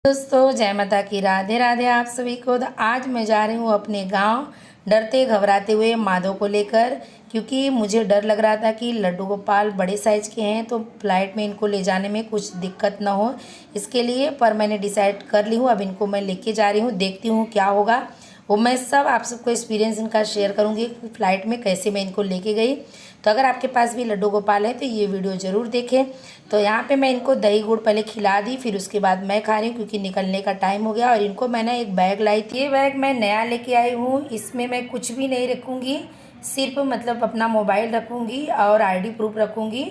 दोस्तों जय माता की, राधे राधे आप सभी को। तो आज मैं जा रही हूँ अपने गांव, डरते घबराते हुए माधव को लेकर, क्योंकि मुझे डर लग रहा था कि लड्डू गोपाल बड़े साइज के हैं तो फ्लाइट में इनको ले जाने में कुछ दिक्कत ना हो, इसके लिए। पर मैंने डिसाइड कर ली हूँ, अब इनको मैं लेके जा रही हूँ, देखती हूँ क्या होगा। वो मैं सब आप सबको एक्सपीरियंस इनका शेयर करूँगी, फ़्लाइट में कैसे मैं इनको लेके गई। तो अगर आपके पास भी लड्डू गोपाल है तो ये वीडियो ज़रूर देखें। तो यहाँ पे मैं इनको दही गुड़ पहले खिला दी, फिर उसके बाद मैं खा रही हूँ क्योंकि निकलने का टाइम हो गया। और इनको मैंने एक बैग लाई थी, ये बैग मैं नया लेके आई हूँ। इसमें मैं कुछ भी नहीं रखूँगी, सिर्फ मतलब अपना मोबाइल रखूँगी और आईडी प्रूफ रखूँगी।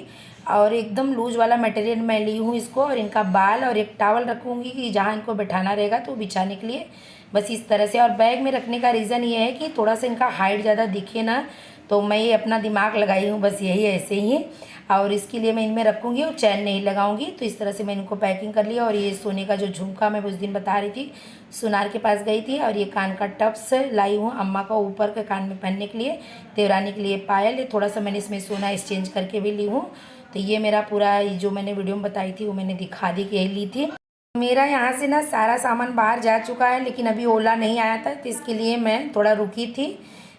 और एकदम लूज वाला मटेरियल मैं ली हूँ इसको, और इनका बाल और एक टॉवल रखूँगी कि जहाँ इनको बैठाना रहेगा तो बिछाने के लिए, बस इस तरह से। और बैग में रखने का रीज़न ये है कि थोड़ा सा इनका हाइट ज़्यादा दिखे ना, तो मैं ये अपना दिमाग लगाई हूँ, बस यही ऐसे ही। और इसके लिए मैं इनमें रखूँगी और चैन नहीं लगाऊंगी। तो इस तरह से मैं इनको पैकिंग कर लिया। और ये सोने का जो झुमका मैं उस दिन बता रही थी, सुनार के पास गई थी, और ये कान का टप्स लाई हूँ अम्मा का ऊपर के कान में पहनने के लिए, देवरानी के लिए पायल। थोड़ा सा मैंने इसमें सोना एक्सचेंज करके भी ली हूँ। तो ये मेरा पूरा जो मैंने वीडियो में बताई थी वो मैंने दिखा दी कि यही ली थी। मेरा यहाँ से ना सारा सामान बाहर जा चुका है, लेकिन अभी ओला नहीं आया था तो इसके लिए मैं थोड़ा रुकी थी।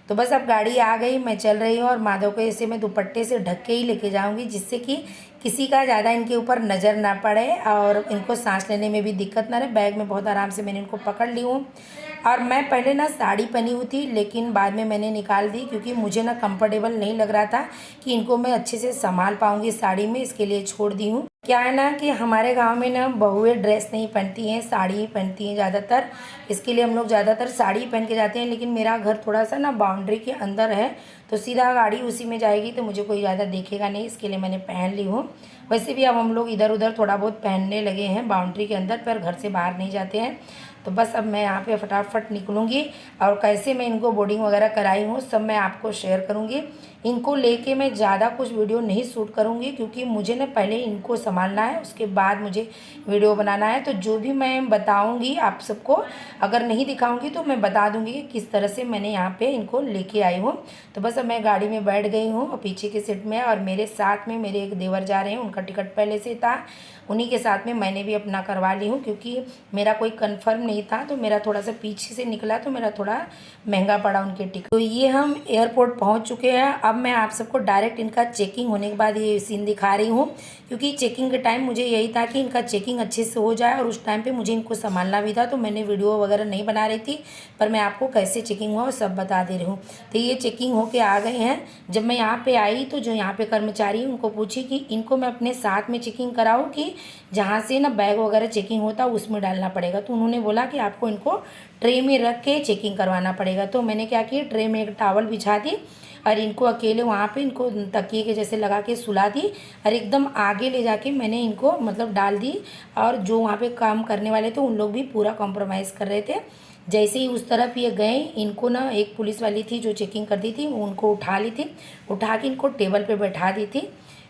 तो बस अब गाड़ी आ गई, मैं चल रही हूँ। और माधव को ऐसे मैं दुपट्टे से ढक के ही लेके जाऊँगी, जिससे कि किसी का ज़्यादा इनके ऊपर नज़र ना पड़े और इनको सांस लेने में भी दिक्कत ना रहे। बैग में बहुत आराम से मैंने इनको पकड़ ली हूँ। और मैं पहले ना साड़ी पहनी हुई थी, लेकिन बाद में मैंने निकाल दी क्योंकि मुझे ना कंफर्टेबल नहीं लग रहा था कि इनको मैं अच्छे से संभाल पाऊँगी साड़ी में, इसके लिए छोड़ दी हूँ। क्या है ना कि हमारे गांव में ना बहुएं ड्रेस नहीं पहनती हैं, साड़ी ही पहनती हैं ज़्यादातर, इसके लिए हम लोग ज़्यादातर साड़ी पहन के जाते हैं। लेकिन मेरा घर थोड़ा सा ना बाउंड्री के अंदर है, तो सीधा गाड़ी उसी में जाएगी तो मुझे कोई ज़्यादा देखेगा नहीं, इसके लिए मैंने पहन ली हूँ। वैसे भी अब हम लोग इधर उधर थोड़ा बहुत पहनने लगे हैं बाउंड्री के अंदर, पर घर से बाहर नहीं जाते हैं। तो बस अब मैं यहाँ पे फटाफट निकलूँगी, और कैसे मैं इनको बोर्डिंग वगैरह कराई हूँ सब मैं आपको शेयर करूँगी। इनको लेके मैं ज़्यादा कुछ वीडियो नहीं शूट करूँगी, क्योंकि मुझे ना पहले इनको संभालना है, उसके बाद मुझे वीडियो बनाना है। तो जो भी मैं बताऊँगी आप सबको, अगर नहीं दिखाऊँगी तो मैं बता दूँगी कि किस तरह से मैंने यहाँ पे इनको लेके आई हूँ। तो बस अब मैं गाड़ी में बैठ गई हूँ और पीछे के सीट में, और मेरे साथ में मेरे एक देवर जा रहे हैं, उनका टिकट पहले से था, उन्हीं के साथ में मैंने भी अपना करवा ली हूँ, क्योंकि मेरा कोई कंफर्म नहीं था। तो मेरा थोड़ा सा पीछे से निकला तो मेरा थोड़ा महंगा पड़ा उनके टिकट। तो ये हम एयरपोर्ट पहुँच चुके हैं। अब मैं आप सबको डायरेक्ट इनका चेकिंग होने के बाद ये सीन दिखा रही हूँ, क्योंकि चेकिंग के टाइम मुझे यही था कि इनका चेकिंग अच्छे से हो जाए, और उस टाइम पे मुझे इनको संभालना भी था। तो मैंने वीडियो वगैरह नहीं बना रही थी, पर मैं आपको कैसे चेकिंग हुआ सब बता दे रही हूँ। तो ये चेकिंग होके आ गए हैं। जब मैं यहाँ पे आई तो जो यहाँ पे कर्मचारी उनको पूछी कि इनको मैं अपने साथ में चेकिंग कराऊँ कि जहाँ से ना बैग वगैरह चेकिंग होता है उसमें डालना पड़ेगा। तो उन्होंने बोला कि आपको इनको ट्रे में रख के चेकिंग करवाना पड़ेगा। तो मैंने क्या किया, ट्रे में एक टॉवल बिछा दी और इनको अकेले वहाँ पे इनको तकिए के जैसे लगा के सुला दी, और एकदम आगे ले जाके मैंने इनको मतलब डाल दी। और जो वहाँ पे काम करने वाले थे उन लोग भी पूरा कॉम्प्रोमाइज़ कर रहे थे। जैसे ही उस तरफ ये गए, इनको ना एक पुलिस वाली थी जो चेकिंग करती थी, उनको उठा ली थी, उठा के इनको टेबल पे बैठा दी थी।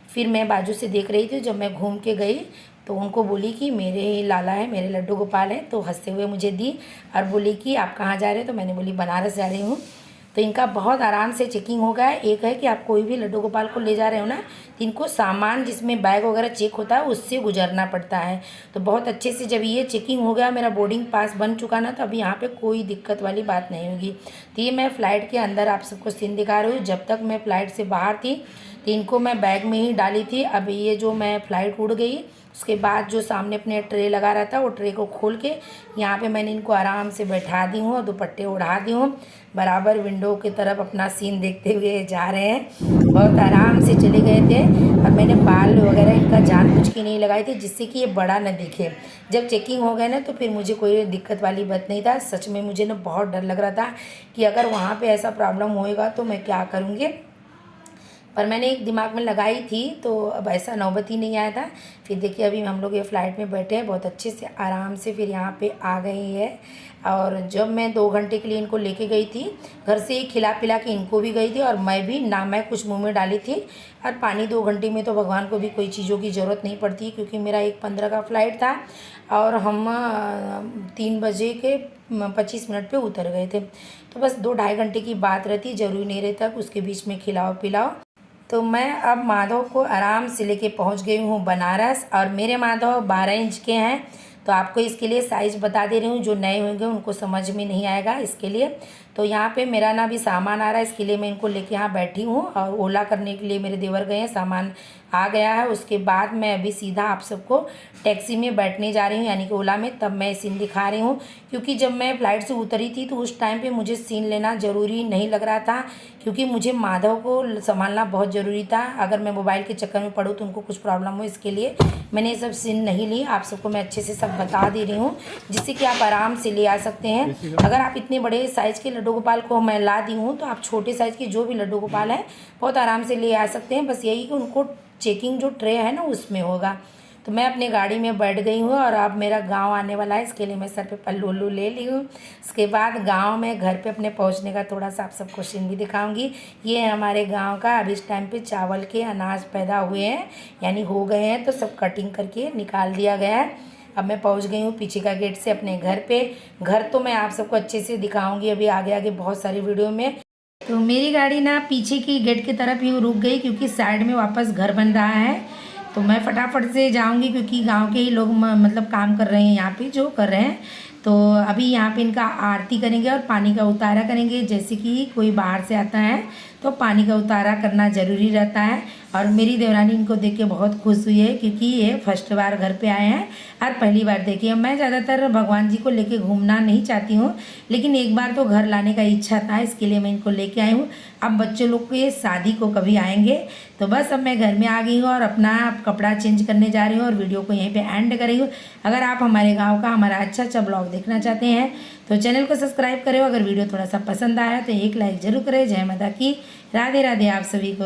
फिर मैं बाजू से देख रही थी, जब मैं घूम के गई तो उनको बोली कि मेरे लाला है, मेरे लड्डू गोपाल है। तो हंसते हुए मुझे दी और बोली कि आप कहाँ जा रहे हो, तो मैंने बोली बनारस जा रही हूँ। तो इनका बहुत आराम से चेकिंग हो गया है। एक है कि आप कोई भी लड्डू गोपाल को ले जा रहे हो ना, तो इनको सामान जिसमें बैग वगैरह चेक होता है उससे गुजरना पड़ता है। तो बहुत अच्छे से जब ये चेकिंग हो गया, मेरा बोर्डिंग पास बन चुका ना, तो अभी यहाँ पे कोई दिक्कत वाली बात नहीं होगी। तो ये मैं फ़्लाइट के अंदर आप सबको सीन दिखा रही हूँ। जब तक मैं फ़्लाइट से बाहर थी तो इनको मैं बैग में ही डाली थी। अभी ये जो मैं फ़्लाइट उड़ गई उसके बाद जो सामने अपने ट्रे लगा रहा था, वो ट्रे को खोल के यहाँ पे मैंने इनको आराम से बैठा दी हूँ और दुपट्टे उड़ा दी हूँ। बराबर विंडो की तरफ अपना सीन देखते हुए जा रहे हैं। बहुत आराम से चले गए थे, और मैंने बाल वगैरह इनका जानबूझ के नहीं लगाए थे जिससे कि ये बड़ा न दिखे। जब चेकिंग हो गए ना तो फिर मुझे कोई दिक्कत वाली बात नहीं था। सच में मुझे ना बहुत डर लग रहा था कि अगर वहाँ पर ऐसा प्रॉब्लम होएगा तो मैं क्या करूँगी, पर मैंने एक दिमाग में लगाई थी, तो अब ऐसा नौबत ही नहीं आया था। फिर देखिए अभी हम लोग ये फ़्लाइट में बैठे हैं, बहुत अच्छे से आराम से फिर यहाँ पे आ गए हैं। और जब मैं 2 घंटे के लिए इनको लेके गई थी, घर से ही खिला पिला के इनको भी गई थी, और मैं भी ना मैं कुछ मुंह में डाली थी। और पानी 2 घंटे में तो भगवान को भी कोई चीज़ों की ज़रूरत नहीं पड़ती, क्योंकि मेरा 1:15 का फ़्लाइट था और हम 3 बजे के 25 मिनट पे उतर गए थे। तो बस 2-2.5 घंटे की बात रहती, ज़रूरी नहीं रहता कि उसके बीच में खिलाओ पिलाओ। तो मैं अब माधव को आराम से लेके पहुंच गई हूँ बनारस, और मेरे माधव 12 इंच के हैं। तो आपको इसके लिए साइज़ बता दे रही हूँ, जो नए होंगे उनको समझ में नहीं आएगा इसके लिए। तो यहाँ पे मेरा ना भी सामान आ रहा है, इसके लिए मैं इनको लेके यहाँ बैठी हूँ और ओला करने के लिए मेरे देवर गए हैं, सामान आ गया है। उसके बाद मैं अभी सीधा आप सबको टैक्सी में बैठने जा रही हूँ, यानी कि ओला में, तब मैं सीन दिखा रही हूँ। क्योंकि जब मैं फ़्लाइट से उतरी थी तो उस टाइम पे मुझे सीन लेना ज़रूरी नहीं लग रहा था, क्योंकि मुझे माधव को संभालना बहुत ज़रूरी था। अगर मैं मोबाइल के चक्कर में पड़ूँ तो उनको कुछ प्रॉब्लम हो, इसके लिए मैंने ये सब सीन नहीं ली। आप सबको मैं अच्छे से सब बता दे रही हूँ, जिससे कि आप आराम से ले आ सकते हैं। अगर आप इतने बड़े साइज़ के लड्डू गोपाल को मैं ला दी हूँ तो आप छोटे साइज़ के जो भी लड्डू गोपाल हैं बहुत आराम से ले आ सकते हैं। बस यही कि उनको चेकिंग जो ट्रे है ना उसमें होगा। तो मैं अपने गाड़ी में बैठ गई हूँ और अब मेरा गांव आने वाला है, इसके लिए मैं सर पे पल्लू उल्लू ले ली हूँ। उसके बाद गांव में घर पे अपने पहुँचने का थोड़ा सा आप सबको सीन भी दिखाऊंगी। ये है हमारे गांव का। अब इस टाइम पे चावल के अनाज पैदा हुए हैं, यानी हो गए हैं, तो सब कटिंग करके निकाल दिया गया है। अब मैं पहुंच गई हूँ पीछे का गेट से अपने घर पे। घर तो मैं आप सबको अच्छे से दिखाऊंगी अभी आगे आगे बहुत सारी वीडियो में। तो मेरी गाड़ी ना पीछे की गेट की तरफ ही रुक गई, क्योंकि साइड में वापस घर बन रहा है। तो मैं फटाफट से जाऊंगी, क्योंकि गांव के ही लोग मतलब काम कर रहे हैं यहाँ पे, जो कर रहे हैं। तो अभी यहाँ पे इनका आरती करेंगे और पानी का उतारा करेंगे। जैसे कि कोई बाहर से आता है तो पानी का उतारा करना ज़रूरी रहता है। और मेरी देवरानी इनको देख के बहुत खुश हुई है, क्योंकि ये फर्स्ट बार घर पे आए हैं और पहली बार देखिए। मैं ज़्यादातर भगवान जी को लेके घूमना नहीं चाहती हूँ, लेकिन एक बार तो घर लाने का इच्छा था, इसके लिए मैं इनको लेके आई हूँ। अब बच्चों लोग के शादी को कभी आएंगे। तो बस अब मैं घर में आ गई हूँ और अपना कपड़ा चेंज करने जा रही हूँ और वीडियो को यहीं पे एंड कर रही हूँ। अगर आप हमारे गांव का हमारा अच्छा ब्लॉग देखना चाहते हैं तो चैनल को सब्सक्राइब करें। अगर वीडियो थोड़ा सा पसंद आया तो एक लाइक ज़रूर करें। जय माता की, राधे राधे आप सभी को।